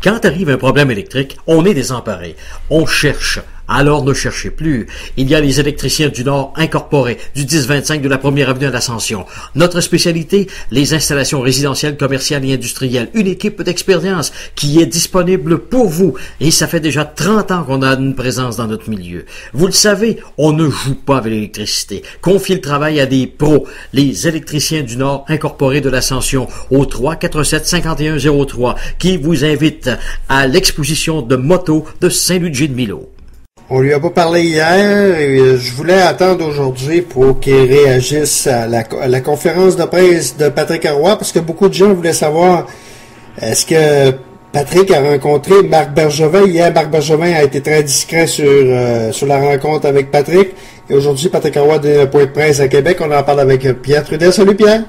Quand arrive un problème électrique, on est désemparé. On cherche. Alors ne cherchez plus. Il y a les électriciens du Nord incorporés du 1025 de la première avenue à l'Ascension. Notre spécialité, les installations résidentielles, commerciales et industrielles. Une équipe d'expérience qui est disponible pour vous. Et ça fait déjà 30 ans qu'on a une présence dans notre milieu. Vous le savez, on ne joue pas avec l'électricité. Confiez le travail à des pros. Les électriciens du Nord incorporés de l'Ascension au 347-5103 qui vous invitent à l'exposition de moto de Saint-Ludger-de-Milo. On lui a pas parlé hier et je voulais attendre aujourd'hui pour qu'il réagisse à la conférence de presse de Patrick Roy parce que beaucoup de gens voulaient savoir est-ce que Patrick a rencontré Marc Bergevin. Hier, Marc Bergevin a été très discret sur la rencontre avec Patrick. Et aujourd'hui, Patrick Roy donne un point de presse à Québec. On en parle avec Pierre Trudel. Salut Pierre.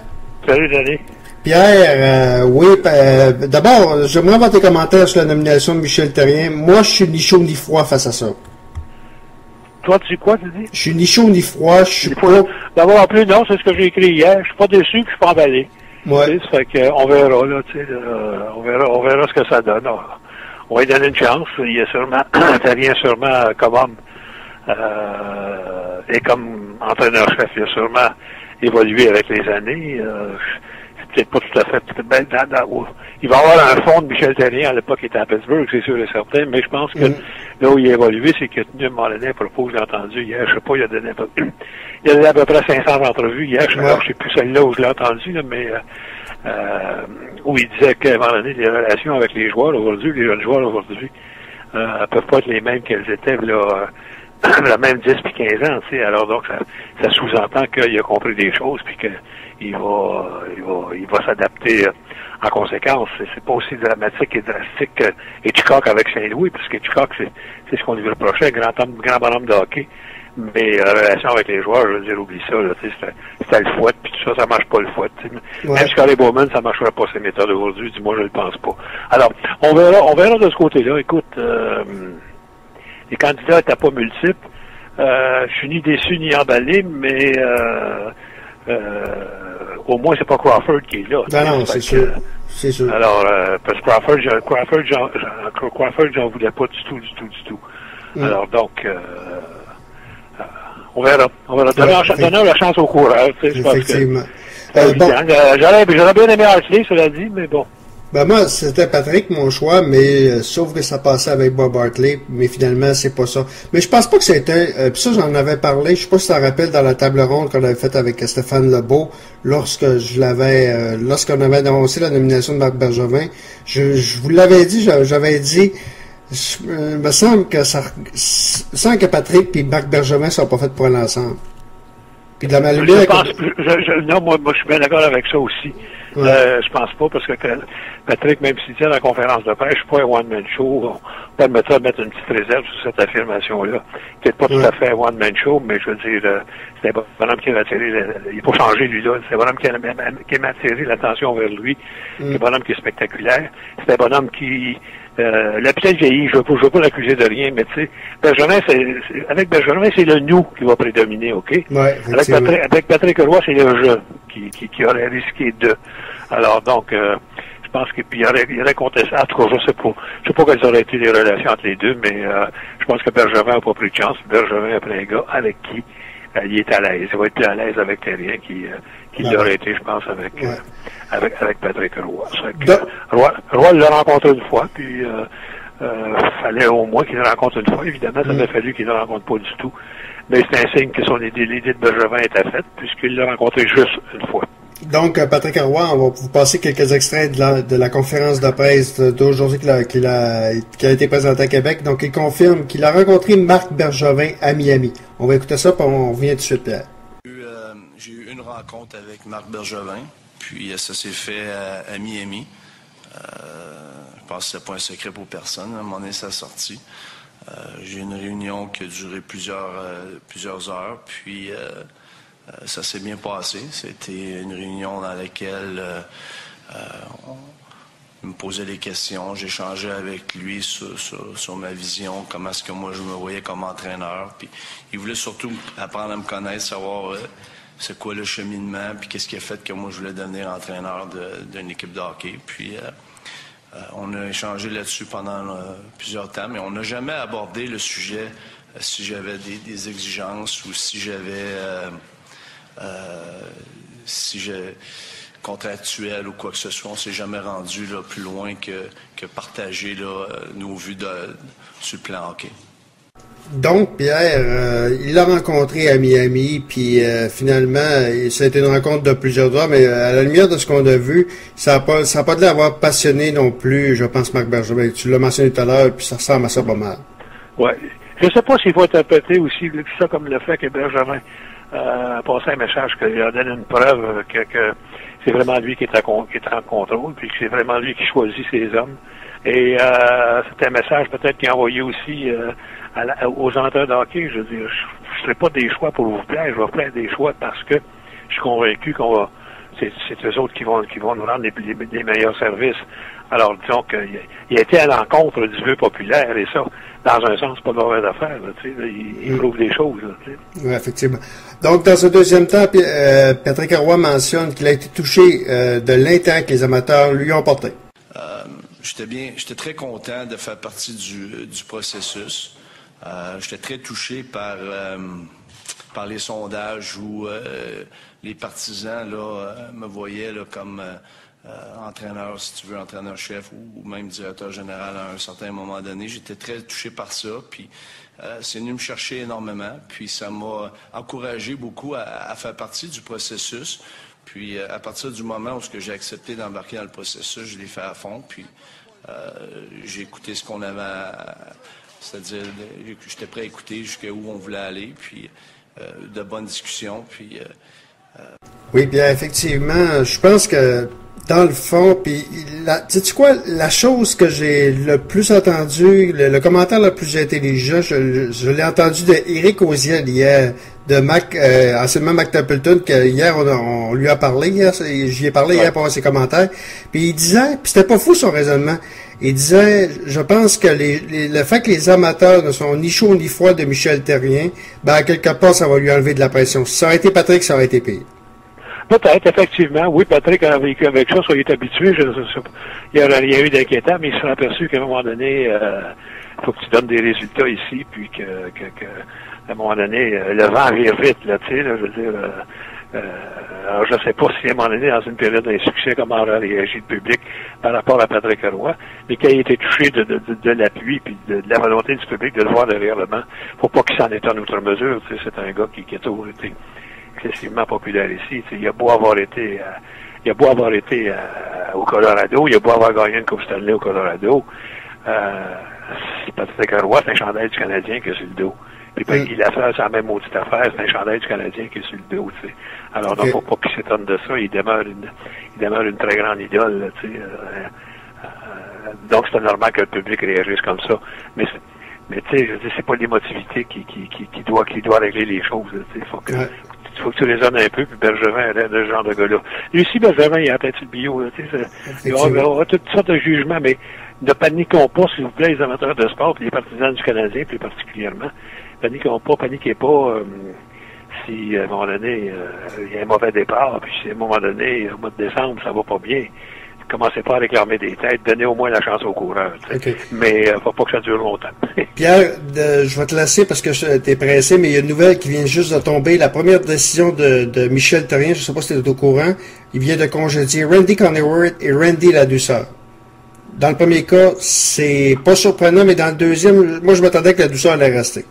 Salut Denis. Pierre, d'abord, j'aimerais avoir tes commentaires sur la nomination de Michel Therrien. Moi, je suis ni chaud ni froid face à ça. Toi, tu dis quoi, tu dis? Je suis ni chaud ni froid, je suis pas... D'abord, en plus, non, c'est ce que j'ai écrit hier. Je suis pas déçu, puis je suis pas emballé. Ouais. Ça fait qu'on verra, là, tu sais, on verra ce que ça donne. On va lui donner une chance. Il y a sûrement, Therrien sûrement comme homme, et comme entraîneur-chef, il a sûrement évolué avec les années. C'est peut-être pas tout à fait, il va y avoir un fond de Michel Therrien à l'époque qui était à Pittsburgh, c'est sûr et certain, mais je pense que là où il a évolué, c'est qu'il a tenu à un moment donné un propos que j'ai entendu hier, je sais pas, il a donné à peu près 500 entrevues hier, je sais plus celle-là où je l'ai entendu, là, mais où il disait qu'à un moment donné, les relations avec les joueurs aujourd'hui, les jeunes joueurs aujourd'hui, peuvent pas être les mêmes qu'elles étaient là, la même 10 puis 15 ans, tu sais, alors donc ça sous-entend qu'il a compris des choses puis qu'il va s'adapter en conséquence. C'est pas aussi dramatique et drastique que Hitchcock avec Saint-Louis, parce que Hitchcock, c'est ce qu'on lui reprochait, grand bonhomme de hockey. Mais la relation avec les joueurs, je veux dire, oublie ça, là, c'était le fouet, puis tout ça marche pas le fouet. Ouais. Même Scotty Bowman, ça marcherait pas ces méthodes aujourd'hui, du moins je le pense pas. Alors, on verra de ce côté-là. Écoute, les candidats n'étaient pas multiples. Je suis ni déçu ni emballé, mais au moins c'est pas Crawford qui est là. Non, c'est sûr. C'est sûr. Alors, parce que Crawford, j'en voulais pas du tout. Alors donc, on verra. Donnons la chance au coureur. Effectivement. J'aurais bien aimé Hartley, cela dit, mais bon. Ben moi, c'était Patrick, mon choix, mais sauf que ça passait avec Bob Hartley, mais finalement, c'est pas ça. Mais je pense pas que c'était... puis ça, j'en avais parlé, je sais pas si tu te rappelles, dans la table ronde qu'on avait faite avec Stéphane Lebeau, lorsqu'on avait annoncé la nomination de Marc Bergevin. Je vous l'avais dit, j'avais dit... Il me semble que Patrick et Marc Bergevin sont pas faits pour aller ensemble. Puis de la malheureuse... Non, moi, je suis bien d'accord avec ça aussi. Ouais. Je pense pas, parce que Patrick, même s'il tient la conférence de presse, je suis pas un one-man show. On peut mettre une petite réserve sur cette affirmation-là. Peut-être pas tout à fait un one-man show, mais je veux dire, c'est un bonhomme qui a attiré, il faut changer lui-là. C'est un bonhomme qui a attiré l'attention vers lui. C'est un bonhomme qui est spectaculaire. C'est un bonhomme qui, l'a peut-être vieilli, je veux pas l'accuser de rien, mais tu sais, avec Bergevin, c'est le nous qui va prédominer, OK? Ouais, avec Patrick Roy, c'est le je qui aurait risqué de. Alors donc, je pense qu'il y aurait contesté. En tout cas, je sais pas quelles auraient été les relations entre les deux, mais je pense que Bergevin n'a pas pris de chance. Bergevin a pris un gars avec qui il est à l'aise. Il va être plus à l'aise avec Therrien qui l'aurait été, je pense, avec Patrick Roy. Roy l'a rencontré une fois, puis fallait au moins qu'il le rencontre une fois. Évidemment, ça m'a fallu qu'il ne le rencontre pas du tout. Mais c'est un signe que l'idée de Bergevin était faite, puisqu'il l'a rencontré juste une fois. Donc, Patrick Roy, on va vous passer quelques extraits de la conférence de presse d'aujourd'hui qui a été présentée à Québec. Donc, il confirme qu'il a rencontré Marc Bergevin à Miami. On va écouter ça, puis on revient tout de suite. J'ai eu une rencontre avec Marc Bergevin, puis ça s'est fait à Miami. Je pense que c'est pas un secret pour personne. À un moment donné, ça a sorti. J'ai eu une réunion qui a duré plusieurs heures, puis ça s'est bien passé. C'était une réunion dans laquelle on me posait des questions. J'échangeais avec lui sur ma vision, comment est-ce que moi je me voyais comme entraîneur. Puis il voulait surtout apprendre à me connaître, savoir c'est quoi le cheminement, puis qu'est-ce qui a fait que moi je voulais devenir entraîneur d'une équipe de hockey. Puis On a échangé là-dessus pendant plusieurs temps, mais on n'a jamais abordé le sujet si j'avais des exigences ou si j'avais contractuel ou quoi que ce soit. On s'est jamais rendu là, plus loin que partager là, nos vues sur le plan hockey. Donc, Pierre, il l'a rencontré à Miami, puis finalement, ça a été une rencontre de plusieurs heures, mais à la lumière de ce qu'on a vu, ça n'a pas de l'avoir passionné non plus, je pense, Marc Bergevin. Tu l'as mentionné tout à l'heure, puis ça ressemble à ça pas mal. Ouais. Je ne sais pas s'il faut interpréter aussi ça comme le fait que Bergevin a passé un message qu'il a donné une preuve que c'est vraiment lui qui est en contrôle, puis que c'est vraiment lui qui choisit ses hommes. Et c'est un message peut-être qu'il a envoyé aussi aux amateurs de hockey. Je veux dire, je ne ferai pas des choix pour vous plaire, je vais faire des choix parce que je suis convaincu c'est eux autres qui vont nous rendre les meilleurs services. Alors, disons qu'il a été à l'encontre du vœu populaire, et ça, dans un sens, pas de mauvaise affaire, il prouve des choses, Oui, effectivement. Donc, dans ce deuxième temps, Patrick Roy mentionne qu'il a été touché de l'intérêt que les amateurs lui ont porté. J'étais très content de faire partie du processus. J'étais très touché par les sondages où les partisans là, me voyaient là, comme entraîneur, si tu veux, entraîneur-chef ou même directeur général à un certain moment donné. J'étais très touché par ça, puis c'est venu me chercher énormément, puis ça m'a encouragé beaucoup à faire partie du processus. Puis à partir du moment où j'ai accepté d'embarquer dans le processus, je l'ai fait à fond, puis j'ai écouté ce qu'on avait c'est-à-dire j'étais prêt à écouter jusqu'à où on voulait aller, puis de bonnes discussions, puis... Oui, bien effectivement, je pense que dans le fond, puis sais-tu quoi, la chose que j'ai le plus entendu, le commentaire le plus intelligent, je l'ai entendu de Éric Auziel hier, de Mac, anciennement Mac Templeton, que hier on lui a parlé, j'y ai parlé hier pour avoir ses commentaires, puis il disait, puis c'était pas fou son raisonnement, il disait, je pense que le fait que les amateurs ne sont ni chauds ni froids de Michel Therrien, ben à quelque part ça va lui enlever de la pression. Si ça aurait été Patrick, ça aurait été pire. Peut-être, effectivement. Oui, Patrick a vécu avec ça, soit il est habitué. Il y a eu d'inquiétant, mais il s'est aperçu qu'à un moment donné, il faut que tu donnes des résultats ici, puis à un moment donné, le vent vire vite, là, tu sais, là, je veux dire. Alors, je ne sais pas si à un moment donné, dans une période d'insuccès, comment aurait réagi le public par rapport à Patrick Roy, mais qu'il a été touché de l'appui puis de la volonté du public de le voir derrière le banc. Faut pas qu'il s'en étonne outre mesure. Tu sais, c'est un gars qui a toujours été excessivement populaire ici. Il a beau avoir été au Colorado, il a beau avoir gagné une Coupe Stanley au Colorado. Patrick Roy, c'est un chandail du Canadien qui est sur le dos. Puis Guy Lafleur, c'est la même maudite affaire, c'est un chandail du Canadien qui est sur le dos, tu sais. Alors, non, faut pas qu'il s'étonne de ça, il demeure une très grande idole, là, tu sais. Donc, c'est normal que le public réagisse comme ça. Mais tu sais, je dis, c'est pas l'émotivité qui doit régler les choses, tu sais. Faut que tu raisonnes un peu, puis Bergevin est le genre de gars-là. Lui aussi, Bergevin, il a peut-être le bio, tu sais. Il y aura toutes sortes de jugements, mais ne paniquons pas, s'il vous plaît, les amateurs de sport, puis les partisans du Canadien, plus particulièrement. Paniquez pas si à un moment donné il y a un mauvais départ, puis si à un moment donné, au mois de décembre, ça va pas bien. Commencez pas à réclamer des têtes, donnez au moins la chance aux coureurs. Okay. Mais faut pas que ça dure longtemps. Pierre, je vais te laisser parce que t'es pressé, mais il y a une nouvelle qui vient juste de tomber. La première décision de Michel Therrien, je sais pas si tu es au courant, il vient de congédier Randy Coneyworth et Randy Ladouceur. Dans le premier cas, c'est pas surprenant, mais dans le deuxième, moi je m'attendais que Ladouceur allait rester.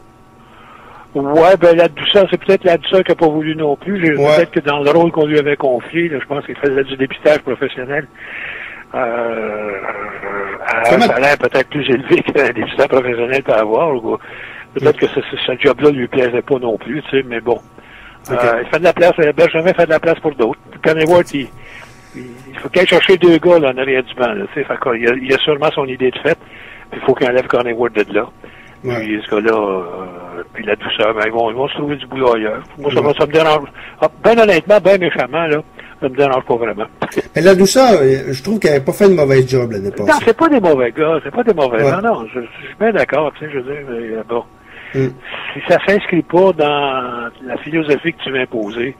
Ouais, ben la douceur, c'est peut-être la douceur qu'il n'a pas voulu non plus. Peut-être que dans le rôle qu'on lui avait confié, là, je pense qu'il faisait du dépistage professionnel. Un salaire peut-être plus élevé qu'un dépistage professionnel peut avoir. Peut-être que ce job-là lui plaisait pas non plus, tu sais, mais bon. Il fait de la place, Bergevin fait de la place pour d'autres. Coneyworth, il faut qu'il aille chercher deux gars là, en arrière du banc. Là, il a sûrement son idée de fait. Puis il faut qu'il enlève Coneyworth de là. Ouais. Puis ce gars-là, puis la douceur, ben, ils vont se trouver du boulot ailleurs. Moi, ça me dérange. Ben honnêtement, ben méchamment, là, ça me dérange pas vraiment. Mais la douceur, je trouve qu'elle n'avait pas fait une mauvaise job l'année passée. Non, c'est pas des mauvais gars, c'est pas des mauvais gars. Non, je suis bien d'accord, tu sais, je veux dire, mais bon. Si ça s'inscrit pas dans la philosophie que tu veux imposer,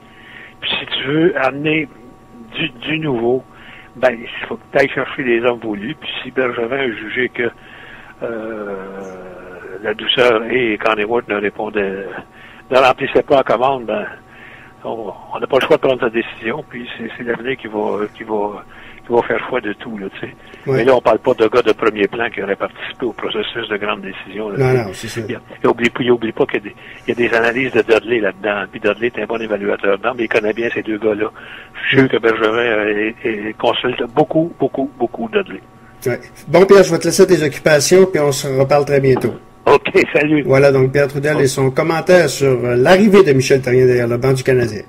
puis si tu veux amener du nouveau, ben, il faut que tu ailles chercher les hommes voulus. Puis si Bergevin a jugé que la douceur et Connie Wood ne remplissaient pas la commande, ben, on n'a pas le choix de prendre sa décision. Puis c'est l'avenir qui va faire foi de tout, là, tu sais. Oui. Mais là, on parle pas de gars de premier plan qui auraient participé au processus de grande décision. Là, Non, c'est ça. Il oublie pas qu'il y a des analyses de Dudley là-dedans. Puis Dudley est un bon évaluateur dedans, mais il connaît bien ces deux gars-là. Je suis sûr que Bergevin consulte beaucoup Dudley. Ouais. Bon, Pierre, je vais te laisser tes occupations, puis on se reparle très bientôt. OK, salut. Voilà, donc Pierre Trudel et son commentaire sur l'arrivée de Michel Therrien derrière le banc du Canadien.